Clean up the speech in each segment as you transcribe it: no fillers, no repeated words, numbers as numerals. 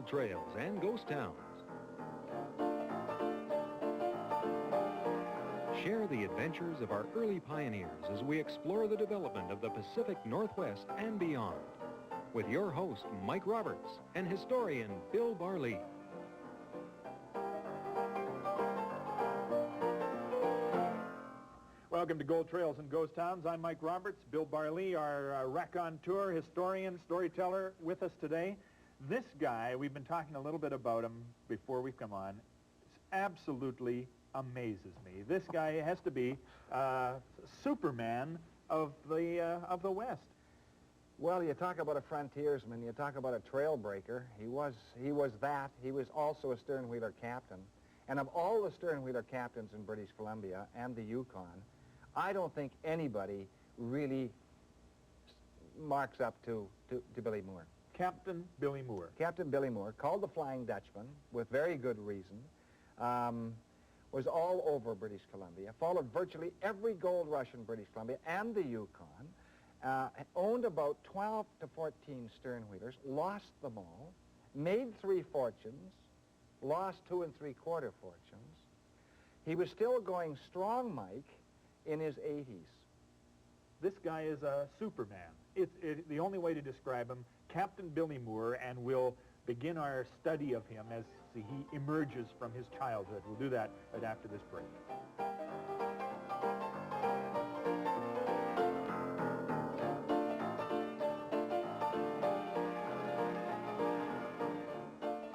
gold trails and ghost towns. Share the adventures of our early pioneers as we explore the development of the Pacific Northwest and beyond. With your host, Mike Roberts, and historian Bill Barley. Welcome to Gold Trails and Ghost Towns. I'm Mike Roberts. Bill Barley, our raconteur, historian, storyteller, with us today. This guy, we've been talking a little bit about him before we've come on, absolutely amazes me. This guy has to be Superman of the West. Well, you talk about a frontiersman, you talk about a trailbreaker. He was that. He was also a stern-wheeler captain. And of all the stern-wheeler captains in British Columbia and the Yukon, I don't think anybody really marks up to Billy Moore. Captain Billy Moore. Captain Billy Moore, called the Flying Dutchman, with very good reason, was all over British Columbia, followed virtually every gold rush in British Columbia and the Yukon, owned about 12 to 14 stern-wheelers, lost them all, made 3 fortunes, lost 2 3/4 fortunes. He was still going strong, Mike, in his 80s. This guy is a Superman. The only way to describe him, Captain Billy Moore, and we'll begin our study of him as he emerges from his childhood. We'll do that right after this break.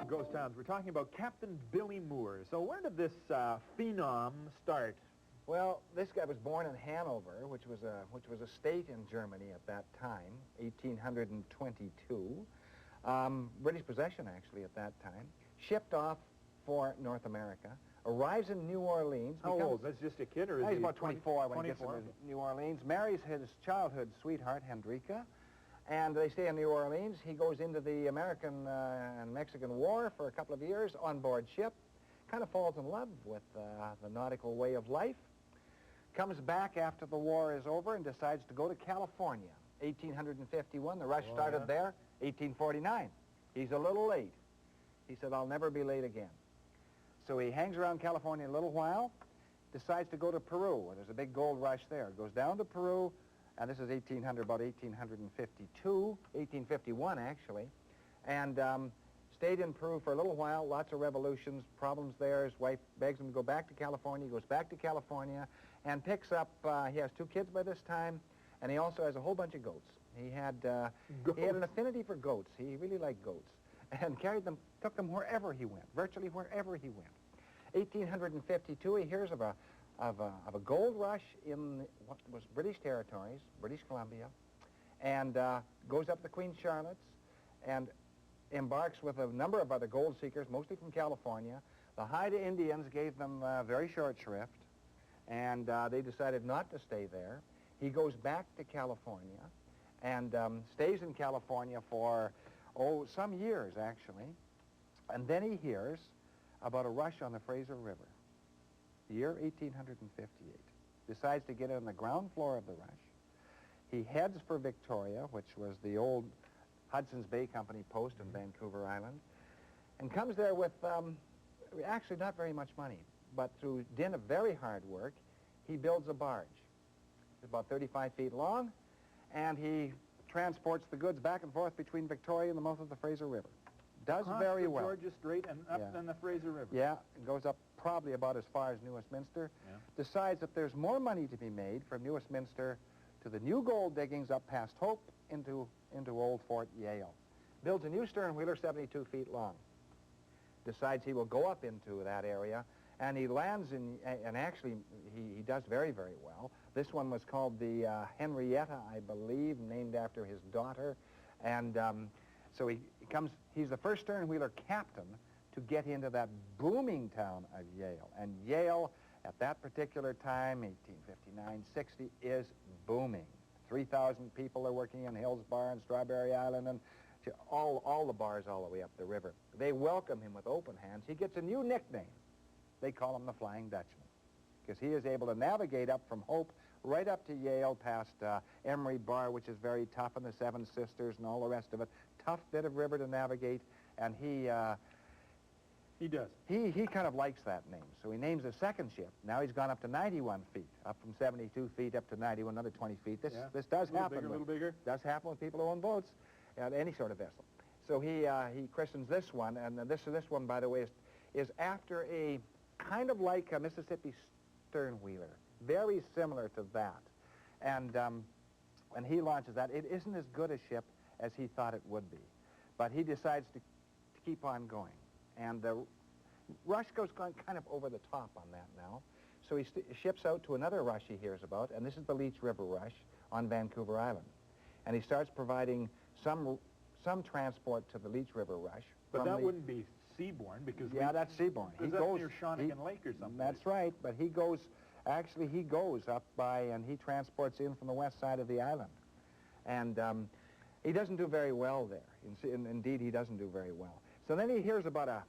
Ghost Towns. We're talking about Captain Billy Moore. So where did this phenom start? Well, this guy was born in Hanover, which was a state in Germany at that time, 1822. British possession, actually, at that time. Shipped off for North America. Arrives in New Orleans. How old? That's just a kid, or is he's he about 24 when he gets 24? to New Orleans. Marries his childhood sweetheart, Hendrika. And they stay in New Orleans. He goes into the American and Mexican War for a couple of years on board ship. Kind of falls in love with the nautical way of life. Comes back after the war is over and decides to go to California. 1851, the rush started there. 1849, he's a little late. He said, I'll never be late again. So he hangs around California a little while, decides to go to Peru. There's a big gold rush there. Goes down to Peru, and this is about 1852, 1851 actually, and stayed in Peru for a little while, lots of revolutions, problems there. His wife begs him to go back to California. He goes back to California and picks up, he has 2 kids by this time, and he also has a whole bunch of goats. He had an affinity for goats. He really liked goats, and took them wherever he went, virtually wherever he went. 1852, he hears of a gold rush in what was British territories, British Columbia, and goes up the Queen Charlotte's and embarks with a number of other gold seekers, mostly from California. The Haida Indians gave them very short shrift, and they decided not to stay there. He goes back to California and stays in California for, some years, actually. And then he hears about a rush on the Fraser River, the year 1858. Decides to get on the ground floor of the rush. He heads for Victoria, which was the old Hudson's Bay Company post in Vancouver Island, and comes there with actually not very much money, but through dint of very hard work, he builds a barge. It's about 35 feet long, and he transports the goods back and forth between Victoria and the mouth of the Fraser River. Does very well. Georgia Strait and up in the Fraser River. Yeah, it goes up probably about as far as New Westminster. Yeah. Decides that there's more money to be made from New Westminster to the new gold diggings up past Hope into Old Fort Yale. Builds a new stern-wheeler 72 feet long. Decides he will go up into that area, and he lands in, and actually he does very, very well. This one was called the Henrietta, I believe, named after his daughter. And so he's the first stern-wheeler captain to get into that booming town of Yale. And Yale, at that particular time, 1859-60, is booming. 3,000 people are working in Hills Bar and Strawberry Island and all the bars all the way up the river. They welcome him with open hands. He gets a new nickname. They call him the Flying Dutchman, because he is able to navigate up from Hope right up to Yale past Emery Bar, which is very tough, and the Seven Sisters and all the rest of it. Tough bit of river to navigate, And He does. he kind of likes that name, so he names the second ship. Now he's gone up to 91 feet, up from 72 feet up to 91, another 20 feet. This does happen. A little bigger. Does happen with people who own boats, and any sort of vessel. So he christens this one, and this one, by the way, is after a kind of like a Mississippi sternwheeler, very similar to that. And when he launches that, it isn't as good a ship as he thought it would be, but he decides to keep on going. And the rush goes kind of over the top on that now. So he ships out to another rush he hears about, and this is the Leech River Rush on Vancouver Island. And he starts providing some transport to the Leech River Rush. But that wouldn't be seaborne, because... Yeah, that's seaborne. He goes near Shawnigan Lake or something. That's right, but he goes up by, and he transports in from the west side of the island. And he doesn't do very well there. Indeed, he doesn't do very well. So then he hears about a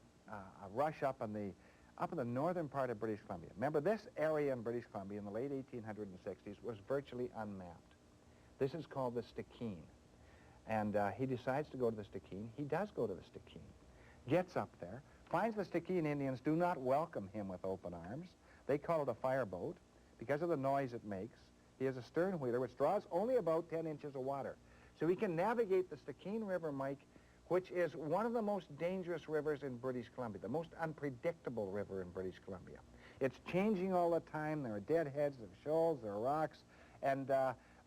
rush up in the northern part of British Columbia. Remember, this area in British Columbia in the late 1860s was virtually unmapped. This is called the Stikine. And he decides to go to the Stikine. He does go to the Stikine. Gets up there, finds the Stikine Indians do not welcome him with open arms. They call it a fireboat because of the noise it makes. He has a stern wheeler which draws only about 10 inches of water. So he can navigate the Stikine River, Mike, which is one of the most dangerous rivers in British Columbia, the most unpredictable river in British Columbia. It's changing all the time. There are deadheads, there are shoals, there are rocks. And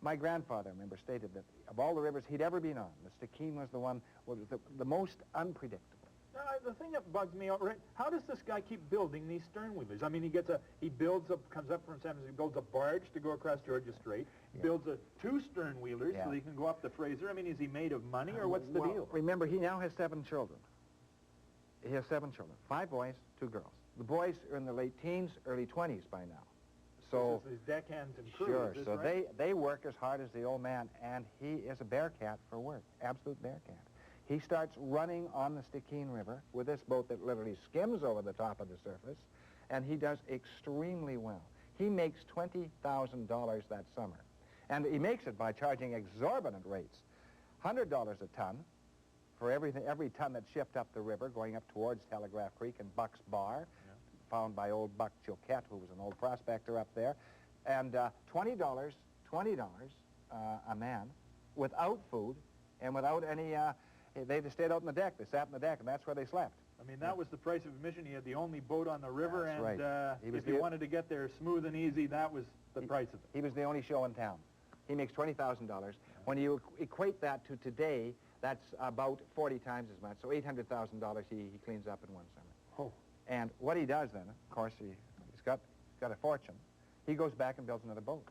my grandfather, remember, stated that of all the rivers he'd ever been on, the Stikine was the one, was the most unpredictable. The thing that bugs me out, right, how does this guy keep building these sternwheelers? I mean, comes up from San Francisco, he builds a barge to go across Georgia Strait, builds two sternwheelers so he can go up the Fraser. I mean, is he made of money, or what's the deal? Remember, he now has 7 children. He has 7 children, 5 boys, 2 girls. The boys are in the late teens, early 20s by now. So this is his deckhands and crew. Sure, is this so right? they work as hard as the old man, and he is a bear cat for work, absolute bear cat. He starts running on the Stikine River with this boat that literally skims over the top of the surface, and he does extremely well. He makes $20,000 that summer, and he makes it by charging exorbitant rates, $100 a ton for every ton that's shipped up the river, going up towards Telegraph Creek and Buck's Bar, found by old Buck Choquette, who was an old prospector up there, and $20 a man, without food and without any. They just stayed out on the deck. They sat on the deck, and that's where they slept. I mean, that was the price of admission. He had the only boat on the river, that's and right. if he wanted to get there smooth and easy, that was the price of it. He was the only show in town. He makes $20,000. When you equate that to today, that's about 40 times as much. So $800,000 he cleans up in one summer. Oh. And what he does then, of course, he's got a fortune. He goes back and builds another boat.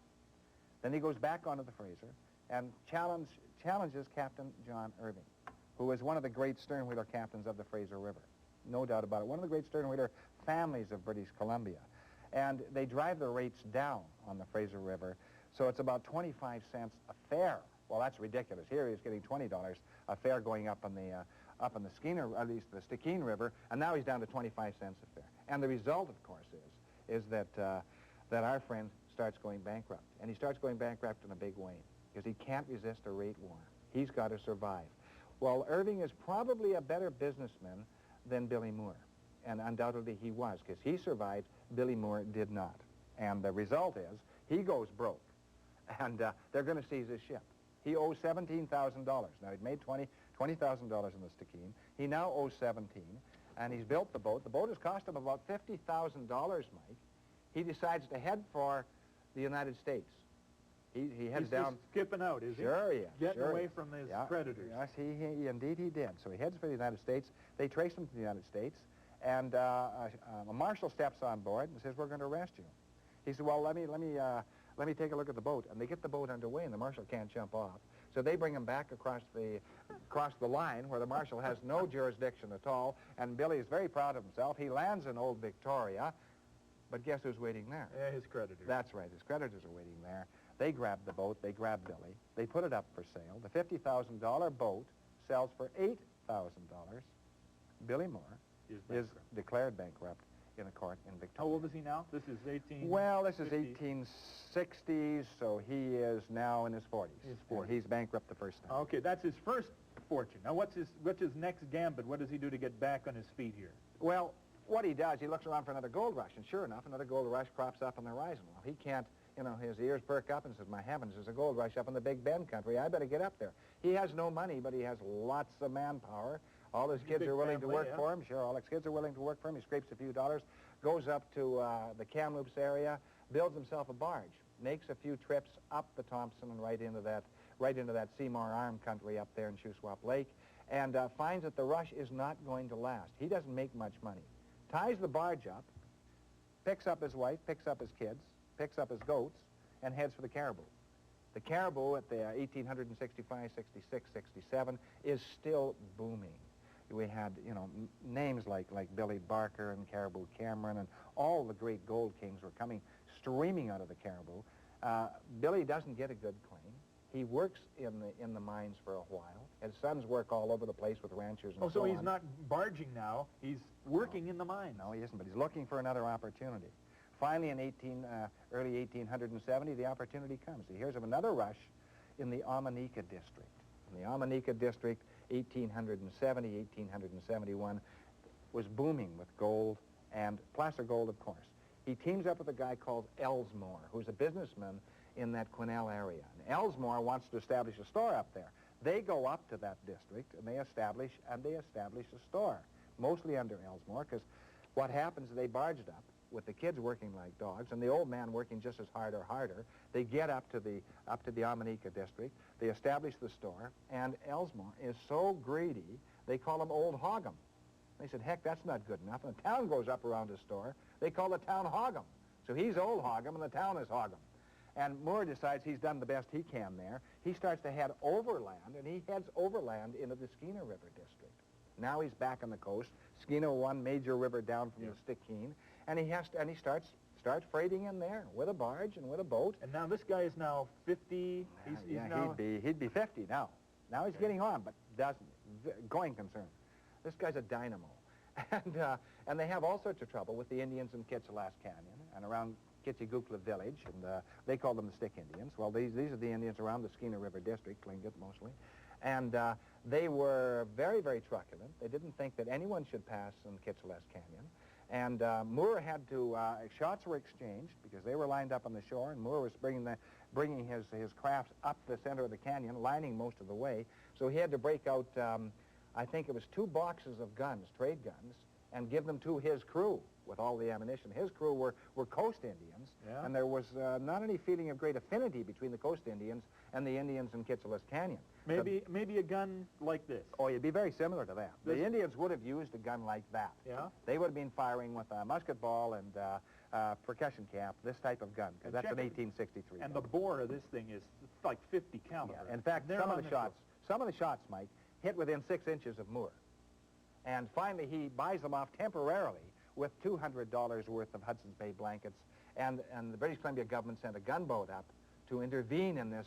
Then he goes back onto the Fraser and challenges Captain John Irving, who was one of the great sternwheeler captains of the Fraser River. No doubt about it. One of the great sternwheeler families of British Columbia. And they drive the rates down on the Fraser River, so it's about 25 cents a fare. Well, that's ridiculous. Here he's getting $20 a fare going up on the Skeena, at least the Stikine River, and now he's down to 25 cents a fare. And the result, of course, is that our friend starts going bankrupt. And he starts going bankrupt in a big way, because he can't resist a rate war. He's got to survive. Well, Irving is probably a better businessman than Billy Moore, and undoubtedly he was, because he survived, Billy Moore did not. And the result is, he goes broke, and they're going to seize his ship. He owes $17,000. Now, he'd made $20,000 in the Stikine. He now owes $17,000, and he's built the boat. The boat has cost him about $50,000, Mike. He decides to head for the United States. He heads down. He's skipping out, is he? Sure, yeah. Getting away from his predators. Yes, indeed he did. So he heads for the United States. They trace him to the United States, and a marshal steps on board and says, "We're going to arrest you." He said, "Well, let me take a look at the boat." And they get the boat underway, and the marshal can't jump off. So they bring him back across the line, where the marshal has no jurisdiction at all. And Billy is very proud of himself. He lands in Old Victoria, but guess who's waiting there? Yeah, his creditors. That's right. His creditors are waiting there. They grab the boat. They grab Billy. They put it up for sale. The $50,000 boat sells for $8,000. Billy Moore is declared bankrupt in a court in How Victoria. old is he now? This is 18... Well, this is 50s. 1860s, so he is now in his 40s. His And 40s. he's bankrupt the first time. Okay, that's his first fortune. Now, what's his next gambit? What does he do to get back on his feet here? Well, what he does, he looks around for another gold rush, and sure enough, another gold rush crops up on the horizon. Well, he can't, you know, his ears perk up and says, my heavens, there's a gold rush up in the Big Bend country. I better get up there. He has no money, but he has lots of manpower. All his kids are willing to work for him. Sure, all his kids are willing to work for him. He scrapes a few dollars, goes up to the Kamloops area, builds himself a barge, makes a few trips up the Thompson and right into that Seymour Arm country up there in Shuswap Lake, and finds that the rush is not going to last. He doesn't make much money. Ties the barge up, picks up his wife, picks up his kids, picks up his goats, and heads for the Caribou. The Caribou at the 1865, 66, 67 is still booming. We had, you know, names like Billie Barker and Caribou Cameron, and all the great gold kings were coming streaming out of the Caribou. Billie doesn't get a good claim. He works in the mines for a while. His sons work all over the place with ranchers and so on. Oh, so he's not barging now. He's working in the mines. No, he isn't, but he's looking for another opportunity. Finally, in early 1870, the opportunity comes. He hears of another rush in the Amanika district. In the Amanika district, 1870, 1871, was booming with gold, and placer gold, of course. He teams up with a guy called Elsmore, who's a businessman in that Quesnel area. And Elsmore wants to establish a store up there. They go up to that district, and they establish a store, mostly under Elsmore, because what happens is they barged up, with the kids working like dogs, and the old man working just as hard or harder. They get up to the Amanika district. They establish the store, and Elsmore is so greedy, they call him Old Hoggum. They said, heck, that's not good enough. And the town goes up around his store. They call the town Hoggum. So he's Old Hoggum, and the town is Hoggum. And Moore decides he's done the best he can there. He starts to head overland, and he heads overland into the Skeena River district. Now he's back on the coast. Skeena, one major river down from the Stickeen, and he starts freighting in there with a barge and with a boat. And now this guy is now 50. He's now... he'd be 50 now. Now he's getting on, but going concern. This guy's a dynamo, and they have all sorts of trouble with the Indians in Kitsilas Canyon and around Kitchigukla village, and they call them the Stick Indians. Well, these are the Indians around the Skeena River district, Tlingit mostly, and they were very, very truculent. They didn't think that anyone should pass in Kitsilas Canyon. And Moore had to, shots were exchanged because they were lined up on the shore, and Moore was bringing his craft up the center of the canyon, lining most of the way. So he had to break out, I think it was 2 boxes of guns, trade guns, and give them to his crew with all the ammunition. His crew were Coast Indians, and there was not any feeling of great affinity between the Coast Indians and the Indians in Kitsilas Canyon. Maybe a gun like this. Oh, it'd be very similar to that. The Indians would have used a gun like that. Yeah? They would have been firing with a musket ball and percussion cap, this type of gun, because that's an 1863. And the bore of this thing is like 50 caliber. Yeah. In fact, some of the shots, Mike, hit within 6 inches of Moore. And finally, he buys them off temporarily with $200 worth of Hudson's Bay blankets, and the British Columbia government sent a gunboat up to intervene in this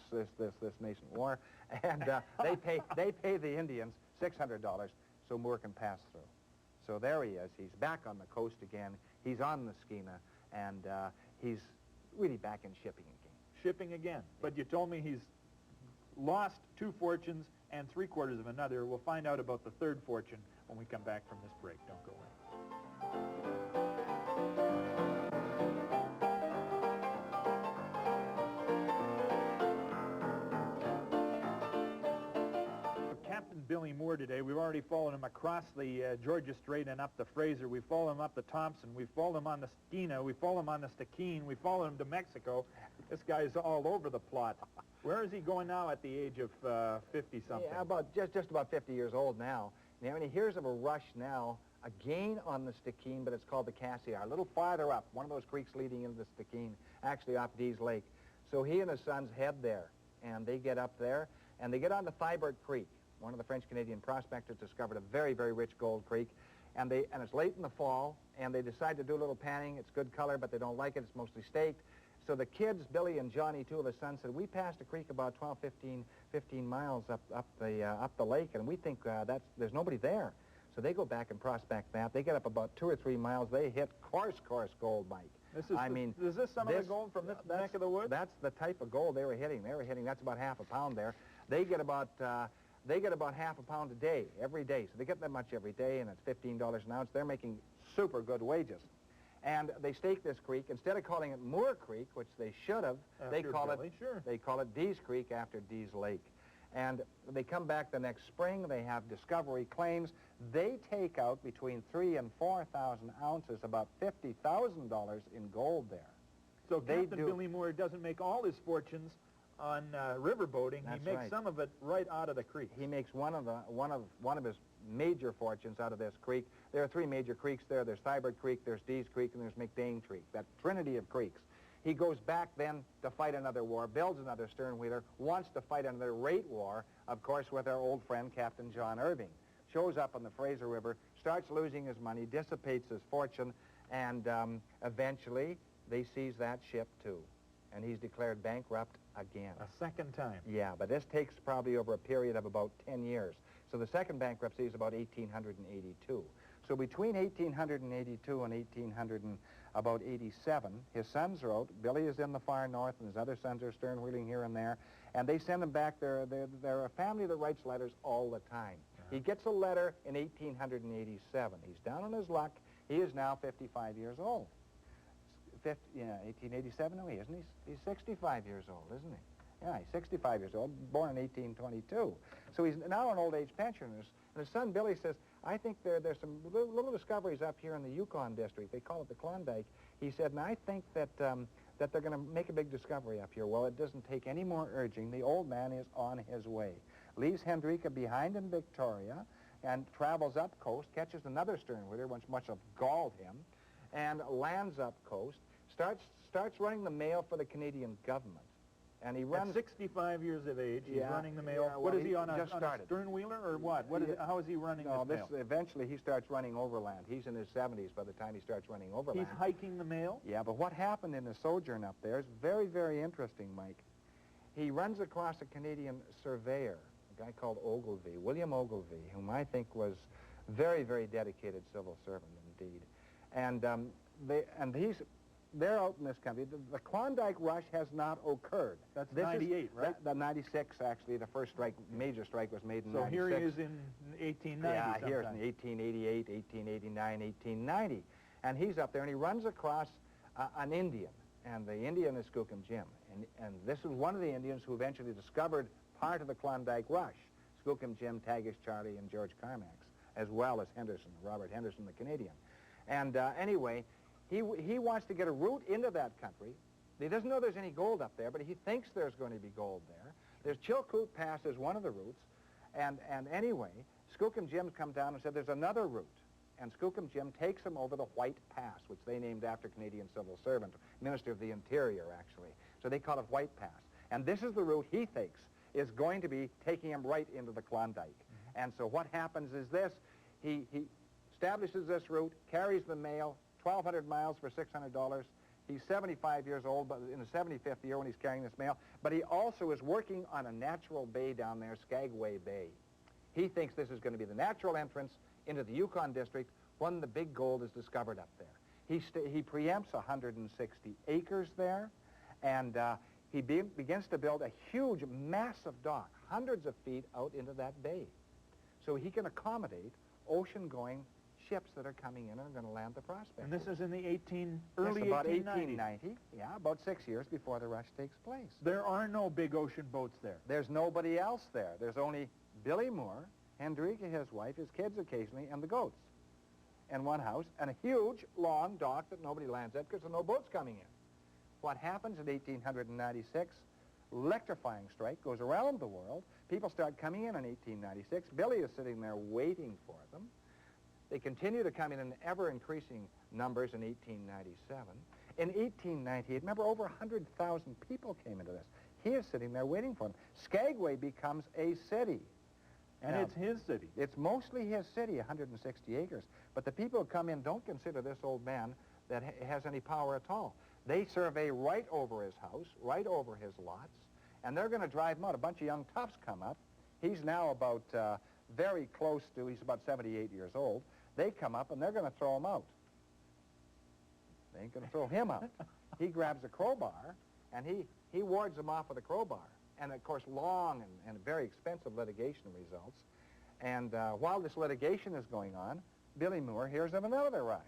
nascent war, and they pay the Indians $600 so Moore can pass through. So there he is. He's back on the coast again. He's on the Skeena, and he's really back in shipping again. Shipping again. But you told me he's lost 2 fortunes and 3/4 of another. We'll find out about the 3rd fortune when we come back from this break. Don't go away. Captain Billie Moore today. We've already followed him across the Georgia Strait and up the Fraser. We've followed him up the Thompson. We've followed him on the Skeena. We've followed him on the Stickeen. We've followed him to Mexico. This guy's all over the plot. Where is he going now at the age of 50-something? Yeah, just about 50 years old now. Now, and he hears of a rush now, again on the Stickeen, but it's called the Cassiar, a little farther up, one of those creeks leading into the Stickeen, actually off Dease Lake. So he and his sons head there, and they get up there, and they get onto Thibert Creek. One of the French-Canadian prospectors discovered a very, very rich gold creek, and it's late in the fall, and they decide to do a little panning. It's good color, but they don't like it. It's mostly staked. So the kids, Billy and Johnny, 2 of his sons, said, we passed a creek about 12, 15 miles up the lake, and we think there's nobody there. So they go back and prospect that. They get up about 2 or 3 miles. They hit coarse gold, Mike. Is this some of the gold from this neck of the woods? That's the type of gold they were hitting. That's about half a pound there. They get about half a pound a day, every day. So they get that much every day, and it's $15 an ounce. They're making super good wages. And they stake this creek. Instead of calling it Moore Creek, which they should have, they call it Dease Creek after Dease Lake. And they come back the next spring. They have discovery claims. They take out between 3,000 and 4,000 ounces, about $50,000 in gold there. So Captain Billy Moore doesn't make all his fortunes on riverboating. He makes some of it right out of the creek. He makes one of his major fortunes out of this creek. There are 3 major creeks there. There's Thibert Creek, there's Dease Creek, and there's McDane Creek, that trinity of creeks. He goes back then to fight another war, builds another sternwheeler, wants to fight another rate war, of course, with our old friend Captain John Irving. Shows up on the Fraser River, starts losing his money, dissipates his fortune, and eventually they seize that ship too. And he's declared bankrupt again. A second time. Yeah, but this takes probably over a period of about 10 years. So the second bankruptcy is about 1882. So between 1882 and about 87, his sons wrote. Billy is in the far north, and his other sons are sternwheeling here and there, and they send him back. They're a family that writes letters all the time. He gets a letter in 1887. He's down on his luck. He is now 55 years old. 1887, no, he isn't. He's 65 years old, isn't he? Yeah, he's 65 years old, born in 1822. So he's now an old age pensioner. And his son Billy says, I think there's some little discoveries up here in the Yukon district. They call it the Klondike. He said, and I think that they're going to make a big discovery up here. Well, it doesn't take any more urging. The old man is on his way. Leaves Hendrika behind in Victoria and travels up coast, catches another sternwheeler, which much have galled him, and lands up coast, starts running the mail for the Canadian government. And he runs... At 65 years of age, he's running the mail. Yeah, well, what is he on a started. sternwheeler or what? How is he running this mail? Eventually, he starts running overland. He's in his 70s by the time he starts running overland. He's hiking the mail? Yeah, but what happened in his sojourn up there is very, very interesting, Mike. He runs across a Canadian surveyor, a guy called Ogilvie, William Ogilvie, whom I think was very, very dedicated civil servant indeed. And they're out in this country. The Klondike rush has not occurred. That's 98, right? The 96, actually, the first strike, major strike was made in 96. So here he is in 1890 Yeah, sometime. here's in 1888, 1889, 1890. And he's up there, and he runs across an Indian, and the Indian is Skookum Jim. And this is one of the Indians who eventually discovered part of the Klondike rush, Skookum Jim, Tagish Charlie, and George Carmax, as well as Henderson, Robert Henderson, the Canadian. And anyway, he wants to get a route into that country. He doesn't know there's any gold up there, but he thinks there's going to be gold there. There's Chilkoot Pass is one of the routes. And anyway, Skookum Jim comes down and said there's another route. And Skookum Jim takes him over the White Pass, which they named after Canadian civil servant, Minister of the Interior, actually. So they call it White Pass. And this is the route he thinks is going to be taking him right into the Klondike. Mm-hmm. And so what happens is this. He establishes this route, carries the mail, 1,200 miles for $600. He's 75 years old, but in the 75th year when he's carrying this mail. But he also is working on a natural bay down there, Skagway Bay. He thinks this is going to be the natural entrance into the Yukon district when the big gold is discovered up there. He preempts 160 acres there, and he begins to build a huge, massive dock, hundreds of feet out into that bay. So he can accommodate ocean-going ships that are coming in and are going to land the prospect. And this is in the early 1890s. 1890, yeah, about 6 years before the rush takes place. There are no big ocean boats there. There's nobody else there. There's only Billy Moore, Hendrika, his wife, his kids occasionally, and the goats. And one house, and a huge, long dock that nobody lands at because there are no boats coming in. What happens in 1896, electrifying strike goes around the world. People start coming in 1896. Billy is sitting there waiting for them. They continue to come in ever-increasing numbers in 1897. In 1898, remember, over 100,000 people came into this. He is sitting there waiting for them. Skagway becomes a city. And now, it's his city. It's mostly his city, 160 acres. But the people who come in don't consider this old man that has any power at all. They survey right over his house, right over his lots, and they're going to drive him out. A bunch of young toughs come up. He's now about very close to, he's about 78 years old. They come up and they're going to throw him out. They ain't going to throw him out. He grabs a crowbar and he wards them off with a crowbar. And of course, long and very expensive litigation results. And while this litigation is going on, Billie Moore hears of another rush.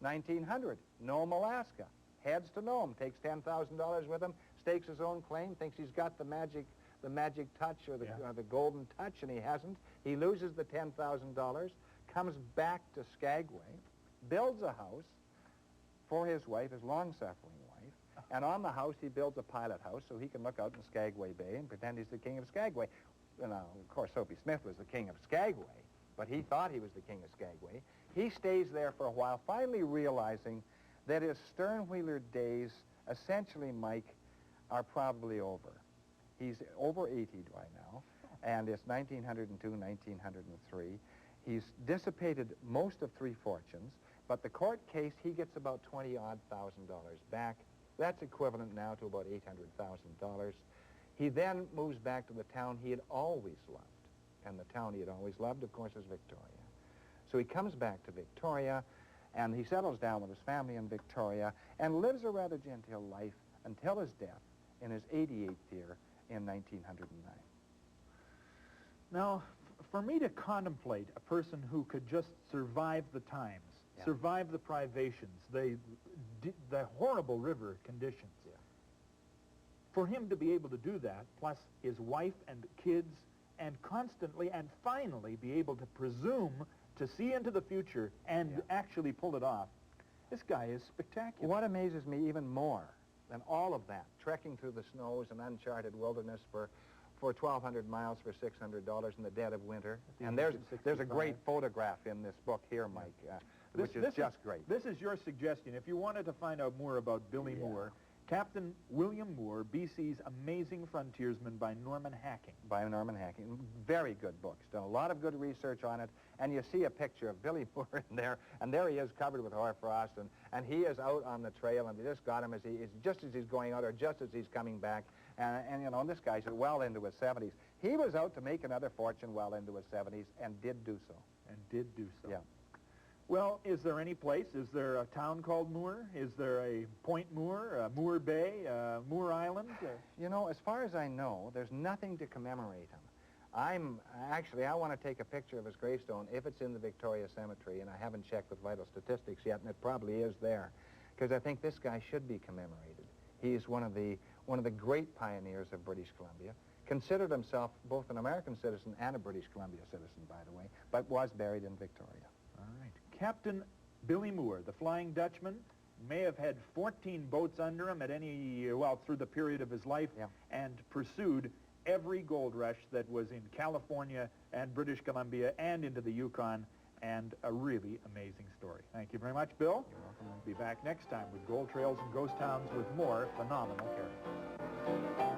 1900, Nome, Alaska. Heads to Nome, takes $10,000 with him, stakes his own claim, thinks he's got the magic touch or the golden touch, and he hasn't. He loses the $10,000, comes back to Skagway, builds a house for his wife, his long-suffering wife, and on the house he builds a pilot house so he can look out in Skagway Bay and pretend he's the king of Skagway. Now, of course, Soapy Smith was the king of Skagway, but he thought he was the king of Skagway. He stays there for a while, finally realizing that his stern-wheeler days, essentially, Mike, are probably over. He's over 80 right now, and it's 1902, 1903. He's dissipated most of 3 fortunes, but the court case, he gets about $20,000 back. That's equivalent now to about $800,000. He then moves back to the town he had always loved, and the town he had always loved, of course, is Victoria. So he comes back to Victoria, and he settles down with his family in Victoria and lives a rather genteel life until his death in his 88th year in 1909. Now, for me to contemplate a person who could just survive the times, survive the privations, the horrible river conditions, for him to be able to do that, plus his wife and kids, and constantly and finally be able to presume to see into the future and actually pull it off, this guy is spectacular. What amazes me even more than all of that, trekking through the snows and uncharted wilderness for 1,200 miles for $600 in the dead of winter. And there's a great photograph in this book here, Mike, which is just great. This is your suggestion. If you wanted to find out more about Billie Moore, Captain William Moore, BC's Amazing Frontiersman by Norman Hacking. By Norman Hacking. Very good books. Done a lot of good research on it. And you see a picture of Billie Moore in there, and there he is covered with hoarfrost, and he is out on the trail, and they just got him just as he's going out or just as he's coming back. And you know, this guy's well into his 70s. He was out to make another fortune well into his 70s and did do so. Yeah. Well, is there any place? Is there a town called Moore? Is there a Point Moore, Moore Bay, Moore Island? You know, as far as I know, there's nothing to commemorate him. I want to take a picture of his gravestone if it's in the Victoria Cemetery, and I haven't checked with vital statistics yet, and it probably is there, because I think this guy should be commemorated. He's one of the great pioneers of British Columbia, considered himself both an American citizen and a British Columbia citizen, by the way, but was buried in Victoria. All right. Captain Billie Moore, the Flying Dutchman, may have had 14 boats under him at through the period of his life, and pursued every gold rush that was in California and British Columbia and into the Yukon, and a really amazing story. Thank you very much, Bill. You're welcome. We'll be back next time with Gold Trails and Ghost Towns with more phenomenal characters.